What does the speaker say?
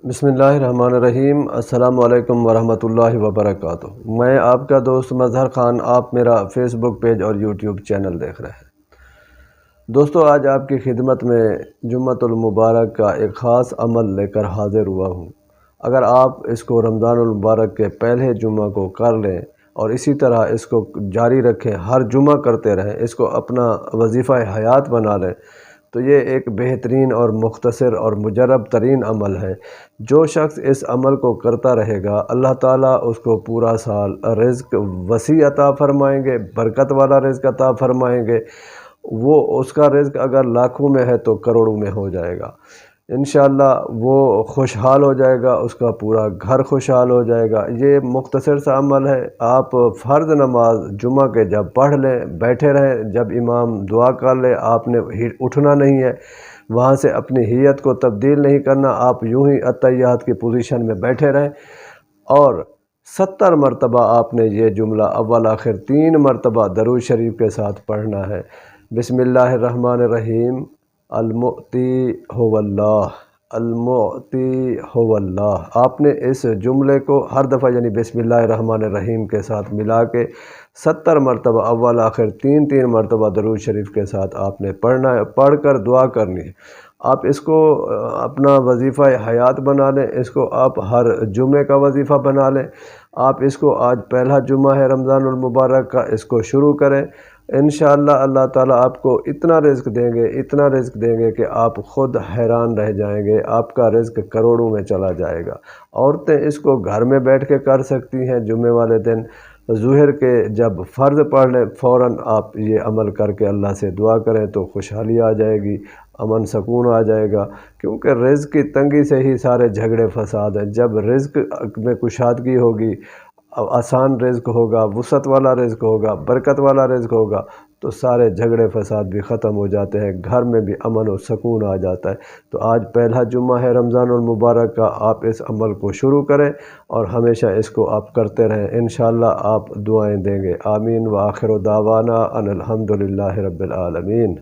بسم اللہ الرحمن الرحیم۔ السلام علیکم ورحمۃ اللہ وبرکاتہ۔ میں آپ کا دوست مظہر خان، آپ میرا فیس بک پیج اور یوٹیوب چینل دیکھ رہے ہیں۔ دوستو، آج آپ کی خدمت میں جمعۃ المبارک کا ایک خاص عمل لے کر حاضر ہوا ہوں۔ اگر آپ اس کو رمضان المبارک کے پہلے جمعہ کو کر لیں اور اسی طرح اس کو جاری رکھیں، ہر جمعہ کرتے رہیں، اس کو اپنا وظیفہ حیات بنا لیں، تو یہ ایک بہترین اور مختصر اور مجرب ترین عمل ہے۔ جو شخص اس عمل کو کرتا رہے گا، اللہ تعالیٰ اس کو پورا سال رزق وسیع عطا فرمائیں گے، برکت والا رزق عطا فرمائیں گے۔ وہ اس کا رزق اگر لاکھوں میں ہے تو کروڑوں میں ہو جائے گا انشاءاللہ۔ وہ خوشحال ہو جائے گا، اس کا پورا گھر خوشحال ہو جائے گا۔ یہ مختصر سا عمل ہے۔ آپ فرض نماز جمعہ کے جب پڑھ لیں، بیٹھے رہیں، جب امام دعا کر لے، آپ نے اٹھنا نہیں ہے، وہاں سے اپنی ہیت کو تبدیل نہیں کرنا، آپ یوں ہی اتحیات کی پوزیشن میں بیٹھے رہیں اور 70 مرتبہ آپ نے یہ جملہ اول آخر 3 مرتبہ درود شریف کے ساتھ پڑھنا ہے۔ بسم اللہ الرحمن الرحیم، المعطی هو اللہ، المعطی هو اللہ۔ آپ نے اس جملے کو ہر دفعہ یعنی بسم اللہ الرحمن الرحیم کے ساتھ ملا کے 70 مرتبہ اول آخر 3 مرتبہ درود شریف کے ساتھ آپ نے پڑھنا ہے، پڑھ کر دعا کرنی ہے۔ آپ اس کو اپنا وظیفہ حیات بنا لیں، اس کو آپ ہر جمعے کا وظیفہ بنا لیں۔ آپ اس کو آج پہلا جمعہ ہے رمضان المبارک کا، اس کو شروع کریں۔ انشاءاللہ اللہ تعالیٰ آپ کو اتنا رزق دیں گے، اتنا رزق دیں گے کہ آپ خود حیران رہ جائیں گے۔ آپ کا رزق کروڑوں میں چلا جائے گا۔ عورتیں اس کو گھر میں بیٹھ کے کر سکتی ہیں۔ جمعے والے دن ظہر کے جب فرض پڑھ لیں، فوراً آپ یہ عمل کر کے اللہ سے دعا کریں تو خوشحالی آ جائے گی، امن سکون آ جائے گا۔ کیونکہ رزق کی تنگی سے ہی سارے جھگڑے فساد ہیں۔ جب رزق میں کشادگی ہوگی، آسان رزق ہوگا، وسعت والا رزق ہوگا، برکت والا رزق ہوگا، تو سارے جھگڑے فساد بھی ختم ہو جاتے ہیں، گھر میں بھی امن و سکون آ جاتا ہے۔ تو آج پہلا جمعہ ہے رمضان المبارک کا، آپ اس عمل کو شروع کریں اور ہمیشہ اس کو آپ کرتے رہیں۔ انشاءاللہ آپ دعائیں دیں گے۔ آمین۔ وآخر دعوانا ان الحمدللہ رب العالمین۔